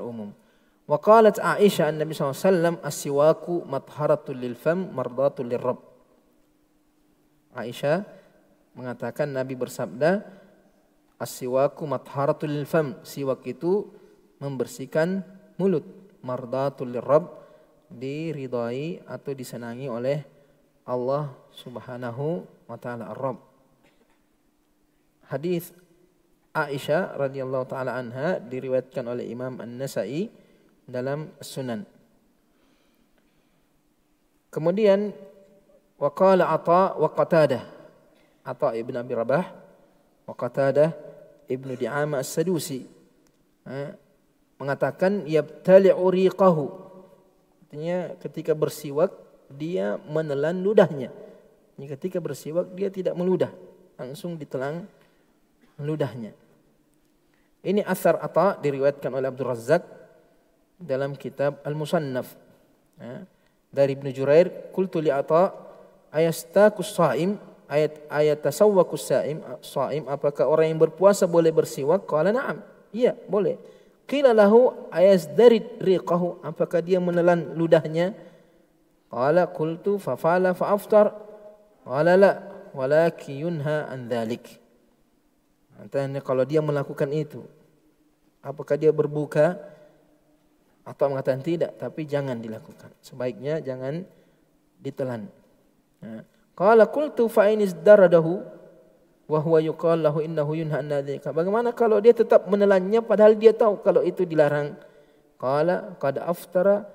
umum. Wa qalat Aisyah an Nabi SAW as-siwaku mathharatul lil fam mardatul lirrabb. Aisyah mengatakan Nabi bersabda as-siwaku mathharatul lil fam, siwak itu membersihkan mulut, mardatul lirrabb, diridai atau disenangi oleh Allah Subhanahu wa taala ar-Rabb. Hadis Aisyah radhiyallahu taala anha diriwayatkan oleh Imam An-Nasa'i dalam Sunan. Kemudian wa qala Atha wa Qatadah. Atha ibn Abi Rabah wa Qatadah ibnu Di'amah As-Sadusi mengatakan yabtali'u riqahu. Artinya ketika bersiwak dia menelan ludahnya. Ketika bersiwak dia tidak meludah, langsung ditelan ludahnya. Ini asar Atha diriwayatkan oleh Abdul Razzaq dalam kitab Al-Musannaf. Dari Ibnu Jurair, qultu li Atha ayastakus shaim ayat tasawwakus shaim, apakah orang yang berpuasa boleh bersiwak? Qala na'am. Iya, boleh. Qila lahu ayasdarid riqahu, apakah dia menelan ludahnya? Qala qultu fa fa'ala fa aftar. Qala la walakin yunha an dzalik. Artinya kalau dia melakukan itu, apakah dia berbuka? Atau mengatakan tidak, tapi jangan dilakukan. Sebaiknya jangan ditelan. Qala qultu fa in izdaradahu wa huwa yuqal lahu innahu yunha an dzalika. Bagaimana kalau dia tetap menelannya padahal dia tahu kalau itu dilarang? Qala qad aftara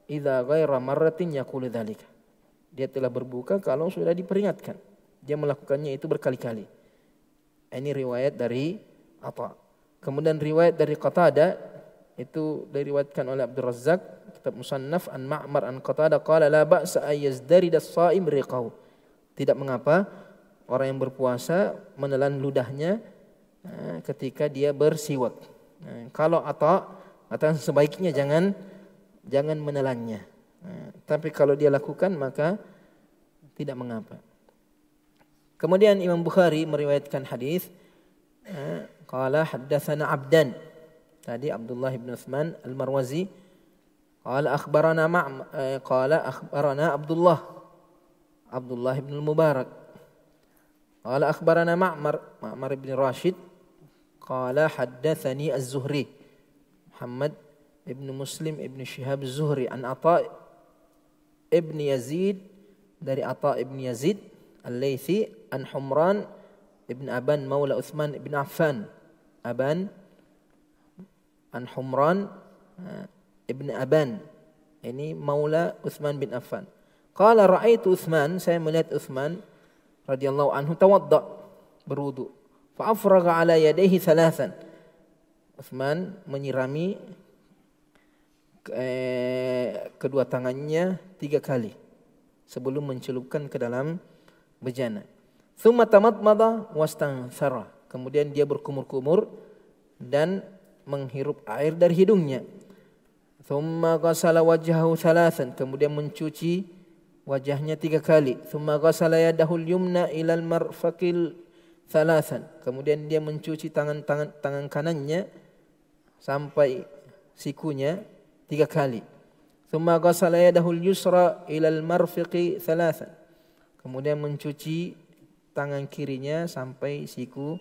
idza ghaira marratin yaqulu dzalika. Dia telah berbuka kalau sudah diperingatkan. Dia melakukannya itu berkali-kali. Ini riwayat dari Atha. Kemudian riwayat dari Qatadah itu diriwayatkan oleh Abdul Razzaq kitab Musannaf an Ma'mar an Qatadah qala la ba'sa ay yazdarida as-sha'im riqahu. Tidak mengapa orang yang berpuasa menelan ludahnya ketika dia bersiwak. Kalau Atha katakan sebaiknya jangan menelannya. Tapi kalau dia lakukan maka tidak mengapa. Kemudian Imam Bukhari meriwayatkan hadis qala haddatsana Abdan, tadi Abdullah bin Utsman Al-Marwazi, qala akhbarana Abdullah bin Al-Mubarak, qala akhbarana Ma'mar bin Rashid, qala haddatsani Az-Zuhri Muhammad Ibnu Muslim, Ibnu Syihab Az-Zuhri an Atha ibn Yazid dari Atha ibn Yazid Al-Laythi an Humran ibn Aban maula Uthman ibn Affan. Aban an Humran ibn Aban, ini maula Uthman bin Affan. Qala ra'aitu Uthman, saya melihat Uthman radhiyallahu anhu tawadda, berwudu. Fa afraga ala yadayhi thalathan. Uthman menyirami kedua tangannya 3 kali sebelum mencelupkan ke dalam bejana. Thumma tamadmada wastanthara. Kemudian dia berkumur-kumur dan menghirup air dari hidungnya. Thumma ghasala wajhahu thalathan. Kemudian mencuci wajahnya 3 kali. Thumma ghasala yadahu al-yumna ila al-marfaqil thalathan. Kemudian dia mencuci tangan kanannya sampai sikunya 3 kali. Thumma ghasala yadahu al-yusra ila al-marfiqi thalathan. Kemudian mencuci tangan kirinya sampai siku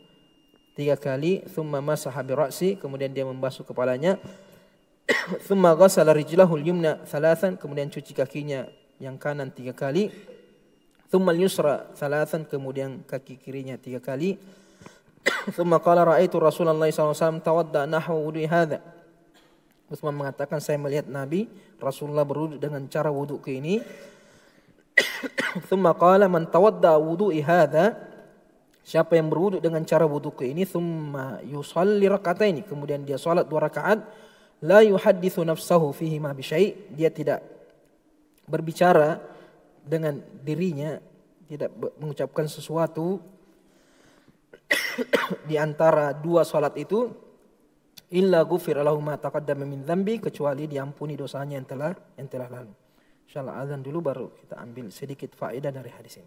3 kali. Thumma masaha bi ra'si. Kemudian dia membasuh kepalanya. Thumma ghasala rijlahu al-yumna thalathan. Kemudian cuci kakinya yang kanan 3 kali. Thumma al-yusra thalathan. Kemudian kaki kirinya 3 kali. Thumma qala ra'aitu Rasulullah SAW tawadda nahwa wudu'i hadha. Utsman mengatakan saya melihat Nabi Rasulullah berwudu dengan cara wudu ke ini. Thumma qala man tawadda wudu'i hadha, siapa yang berwudu dengan cara wudu ke ini, thumma yusalli rak'ataini, kemudian dia salat 2 rakaat, la yuhadditsu nafsahu fihi ma bi syai', dia tidak berbicara dengan dirinya, tidak mengucapkan sesuatu di antara 2 salat itu, illa ghufira lahu ma taqaddama min dzambi, kecuali diampuni dosanya yang telah lalu. Insyaallah azan dulu baru kita ambil sedikit faedah dari hadis ini.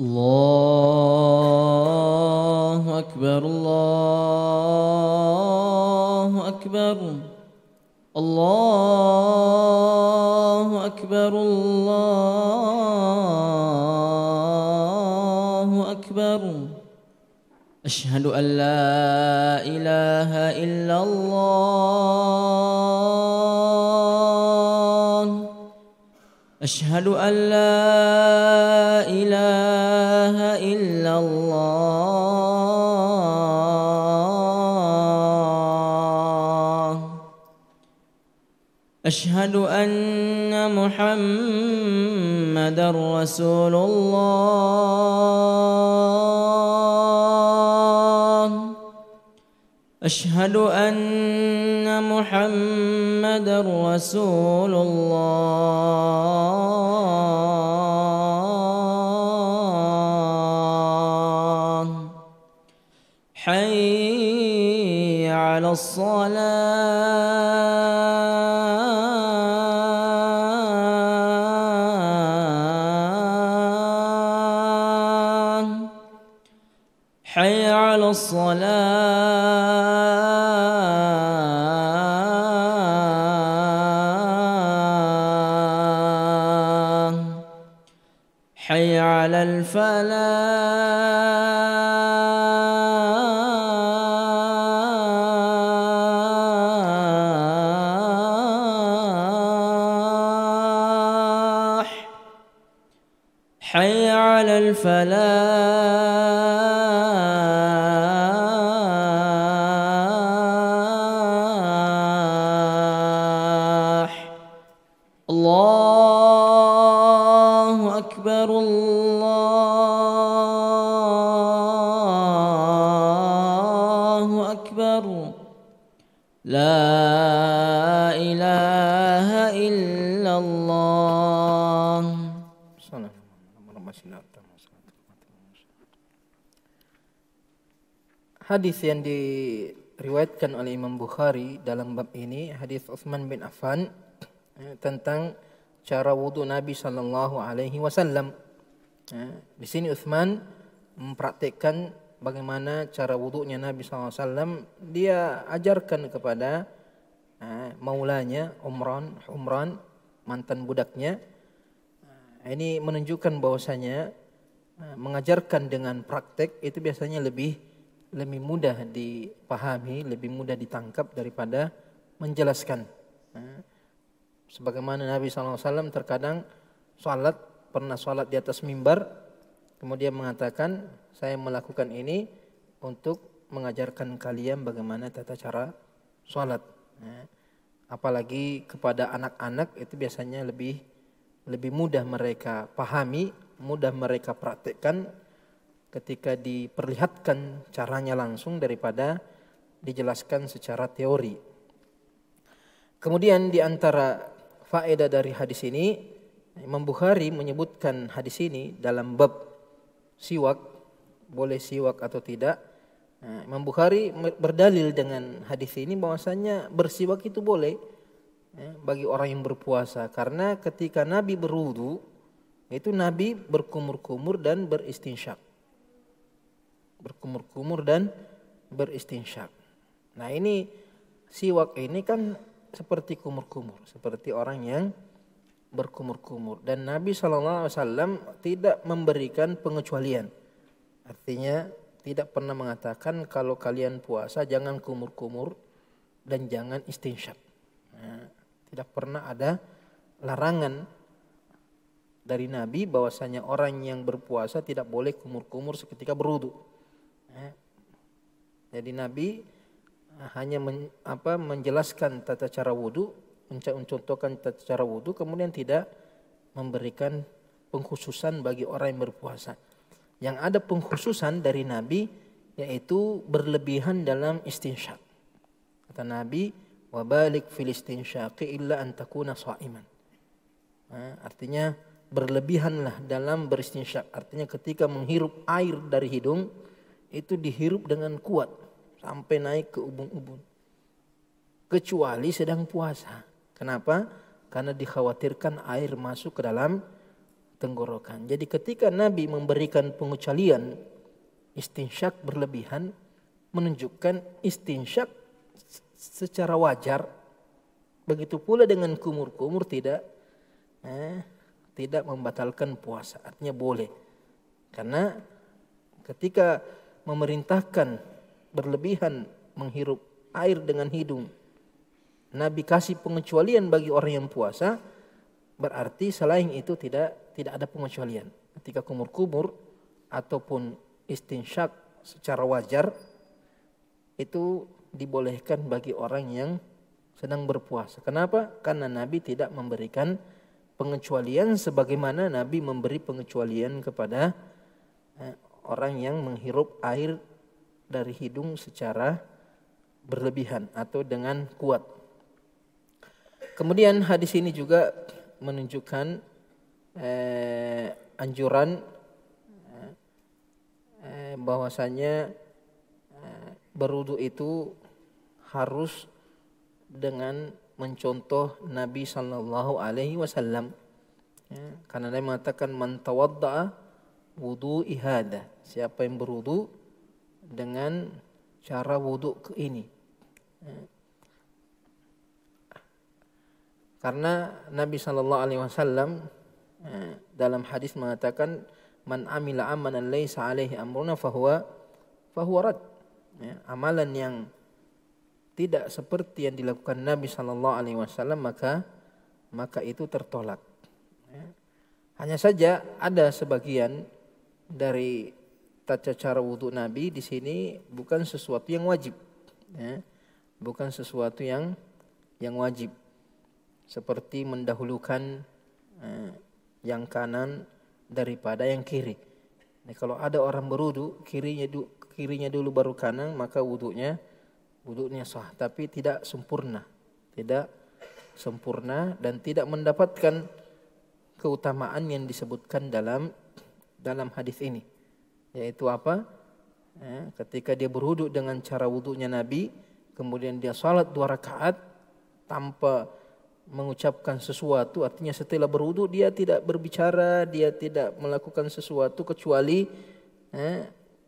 Allahu akbar, Allahu akbar, Allahu akbar, Allahu akbar. Asyhadu an la ilaha illallah. Asyhadu an la ilaha illallah. Asyhadu anna Muhammadar Rasulullah. Asyhadu anna Muhammadar Rasulullah. Hayya 'alas salah. Hayya 'alas salah. Hayya 'alal falah. Hayya 'alal falah. Allahu akbar, Allahu akbar. La ilaha illallah. Hadis yang diriwayatkan oleh Imam Bukhari dalam bab ini, hadis Utsman bin Affan tentang cara wudu Nabi sallallahu alaihi wasallam. Di sini Utsman mempraktikkan bagaimana cara wudunya Nabi sallallahu alaihi wasallam. Dia ajarkan kepada maulanya Humran mantan budaknya. Ini menunjukkan bahwasanya mengajarkan dengan praktek itu biasanya lebih mudah dipahami, lebih mudah ditangkap daripada menjelaskan. Sebagaimana Nabi SAW terkadang pernah sholat di atas mimbar, kemudian mengatakan, saya melakukan ini untuk mengajarkan kalian bagaimana tata cara sholat. Apalagi kepada anak-anak itu biasanya lebih mudah mereka pahami, mudah mereka praktekkan ketika diperlihatkan caranya langsung daripada dijelaskan secara teori. Kemudian di antara faedah dari hadis ini, Imam Bukhari menyebutkan hadis ini dalam bab siwak, boleh siwak atau tidak. Imam Bukhari berdalil dengan hadis ini bahwasanya bersiwak itu boleh bagi orang yang berpuasa, karena ketika Nabi berwudu itu Nabi berkumur-kumur dan beristinsyak. Nah, ini siwak ini kan seperti kumur-kumur, seperti orang yang berkumur-kumur, dan Nabi SAW tidak memberikan pengecualian. Artinya tidak pernah mengatakan kalau kalian puasa jangan kumur-kumur dan jangan istinsyak. Tidak pernah ada larangan dari Nabi bahwasanya orang yang berpuasa tidak boleh kumur-kumur seketika berwudu. Jadi Nabi hanya menjelaskan tata cara wudu, mencontohkan tata cara wudu, kemudian tidak memberikan pengkhususan bagi orang yang berpuasa. Yang ada pengkhususan dari Nabi yaitu berlebihan dalam istinsyak. Kata Nabi, wa balik fil istinsyaqi illa an takuna sha'iman. Artinya berlebihanlah dalam beristinsyak. Artinya ketika menghirup air dari hidung itu dihirup dengan kuat sampai naik ke ubun-ubun. Kecuali sedang puasa. Kenapa? Karena dikhawatirkan air masuk ke dalam tenggorokan. Jadi ketika Nabi memberikan pengecualian istinsyak berlebihan, menunjukkan istinsyak secara wajar. Begitu pula dengan kumur-kumur tidak membatalkan puasa. Artinya boleh. Karena ketika memerintahkan berlebihan menghirup air dengan hidung, Nabi kasih pengecualian bagi orang yang puasa, berarti selain itu tidak ada pengecualian. Ketika kumur-kumur ataupun istinsyak secara wajar itu dibolehkan bagi orang yang sedang berpuasa. Kenapa? Karena Nabi tidak memberikan pengecualian sebagaimana Nabi memberi pengecualian kepada orang yang menghirup air dari hidung secara berlebihan atau dengan kuat. Kemudian hadis ini juga menunjukkan anjuran bahwasanya berwudu itu harus dengan mencontoh Nabi sallallahu alaihi wasallam. Karena Nabi mengatakan man tawaddaa wudu'i hada, siapa yang berwudu dengan cara wudu ini. Karena Nabi sallallahu alaihi wasallam dalam hadis mengatakan man amila amalan laisa alaihi amruna fahuwa rad. Amalan yang tidak seperti yang dilakukan Nabi sallallahu alaihi wasallam maka itu tertolak. Hanya saja ada sebagian dari tata cara wudu Nabi di sini bukan sesuatu yang wajib, bukan sesuatu yang wajib, seperti mendahulukan yang kanan daripada yang kiri. Nah, kalau ada orang berwudu kirinya dulu baru kanan, maka wudunya sah, tapi tidak sempurna dan tidak mendapatkan keutamaan yang disebutkan dalam hadis ini. Yaitu apa? Ketika dia berwudu dengan cara wudunya Nabi, kemudian dia salat 2 rakaat tanpa mengucapkan sesuatu, artinya setelah berwudu dia tidak berbicara, dia tidak melakukan sesuatu kecuali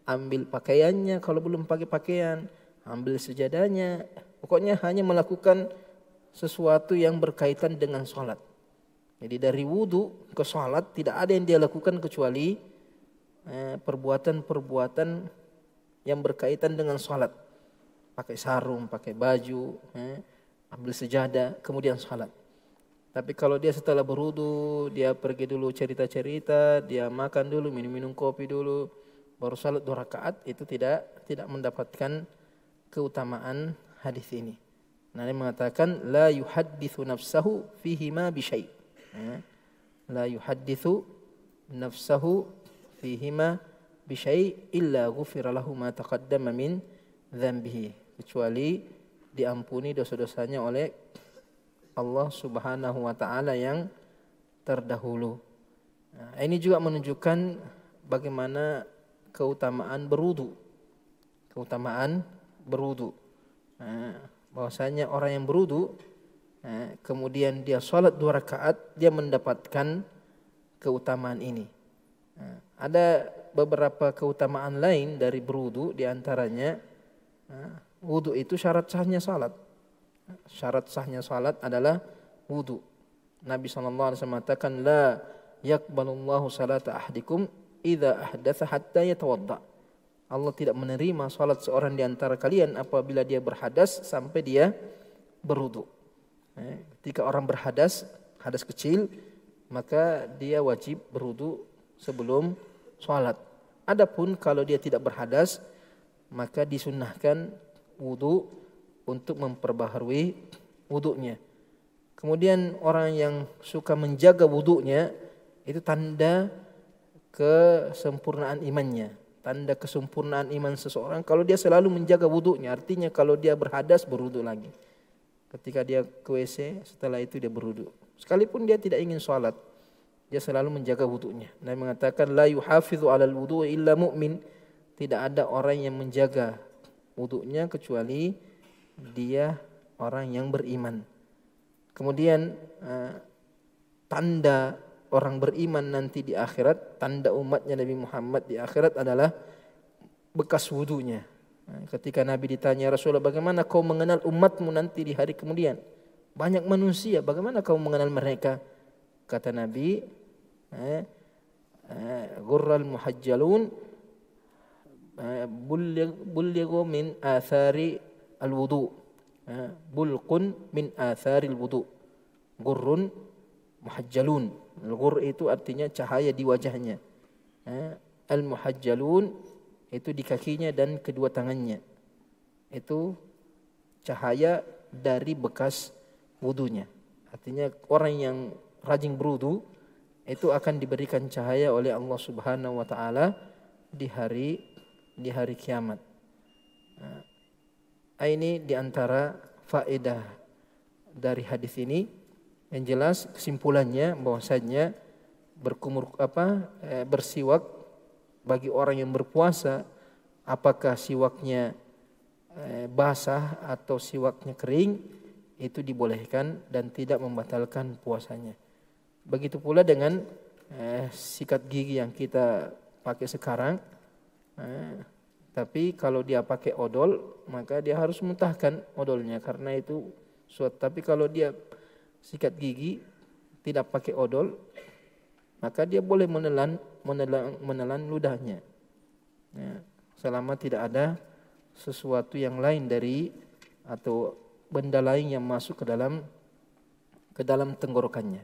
ambil pakaiannya, kalau belum pakai pakaian, ambil sejadahnya, pokoknya hanya melakukan sesuatu yang berkaitan dengan salat. Jadi dari wudu ke sholat tidak ada yang dia lakukan kecuali perbuatan-perbuatan yang berkaitan dengan sholat. Pakai sarung, pakai baju, ambil sejadah, kemudian sholat. Tapi kalau dia setelah berwudu, dia pergi dulu cerita-cerita, dia makan dulu, minum-minum kopi dulu, baru salat 2 rakaat, itu tidak mendapatkan keutamaan hadis ini. Nabi mengatakan la yuhadditsu nafsahu fihima bi syai'. La yuhadditsu nafsahu fihima bi syai' illa ghufira lahu ma taqaddama min dzambihi. Kecuali diampuni dosa-dosanya oleh Allah Subhanahu wa taala yang terdahulu. Nah, ini juga menunjukkan bagaimana keutamaan berwudu. Keutamaan berwudu. Nah, bahwasanya orang yang berwudu kemudian dia salat 2 rakaat, dia mendapatkan keutamaan ini. Nah, ada beberapa keutamaan lain dari berwudu, di antaranya wudu itu syarat sahnya salat. Syarat sahnya salat adalah wudu. Nabi SAW mengatakan la yaqbalullahu salata ahdikum idza ahdatsa hatta yatawadda. Allah tidak menerima salat seorang di antara kalian apabila dia berhadas sampai dia berwudu. Ketika orang berhadas, hadas kecil, maka dia wajib berwudu sebelum salat. Adapun kalau dia tidak berhadas, maka disunnahkan wudu untuk memperbaharui wudunya. Kemudian orang yang suka menjaga wudunya itu tanda kesempurnaan imannya. Tanda kesempurnaan iman seseorang kalau dia selalu menjaga wudunya. Artinya kalau dia berhadas berwudu lagi. Ketika dia ke WC setelah itu dia berwudu. Sekalipun dia tidak ingin sholat, dia selalu menjaga wudunya. Nabi mengatakan la yuhafidhu 'alal wudu'i illa mu'min. Tidak ada orang yang menjaga wudunya kecuali dia orang yang beriman. Kemudian tanda orang beriman nanti di akhirat, tanda umatnya Nabi Muhammad di akhirat adalah bekas wudunya. Ketika Nabi ditanya, Rasulullah, bagaimana kau mengenal umatmu nanti di hari kemudian? Banyak manusia, bagaimana kau mengenal mereka? Kata Nabi, ghurral muhajjalun bullighu min athari al-wudu. Bulqun min atharil wudu. Gurrun muhajjalun. Al-ghur itu artinya cahaya di wajahnya. Al-muhajjalun itu di kakinya dan kedua tangannya. Itu cahaya dari bekas wudunya. Artinya orang yang rajin berwudu itu akan diberikan cahaya oleh Allah Subhanahu wa taala di hari kiamat. Ini di antara faedah dari hadis ini. Yang jelas kesimpulannya bahwasanya bersiwak bagi orang yang berpuasa, apakah siwaknya basah atau siwaknya kering, itu dibolehkan dan tidak membatalkan puasanya. Begitu pula dengan sikat gigi yang kita pakai sekarang. Tapi kalau dia pakai odol, maka dia harus muntahkan odolnya karena itu suatu. Tapi kalau dia sikat gigi tidak pakai odol, maka dia boleh menelan ludahnya. Selama tidak ada sesuatu yang lain dari atau benda lain yang masuk ke dalam tenggorokannya.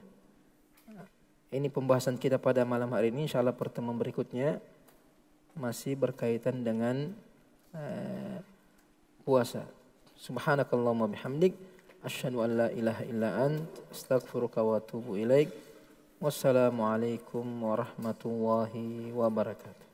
Ini pembahasan kita pada malam hari ini. Insyaallah pertemuan berikutnya masih berkaitan dengan puasa. Subhanakallahumma bihamdik, asyhadu an la ilaha illa ant, astaghfiruka wa atubu ilaik. Wassalamualaikum warahmatullahi wabarakatuh.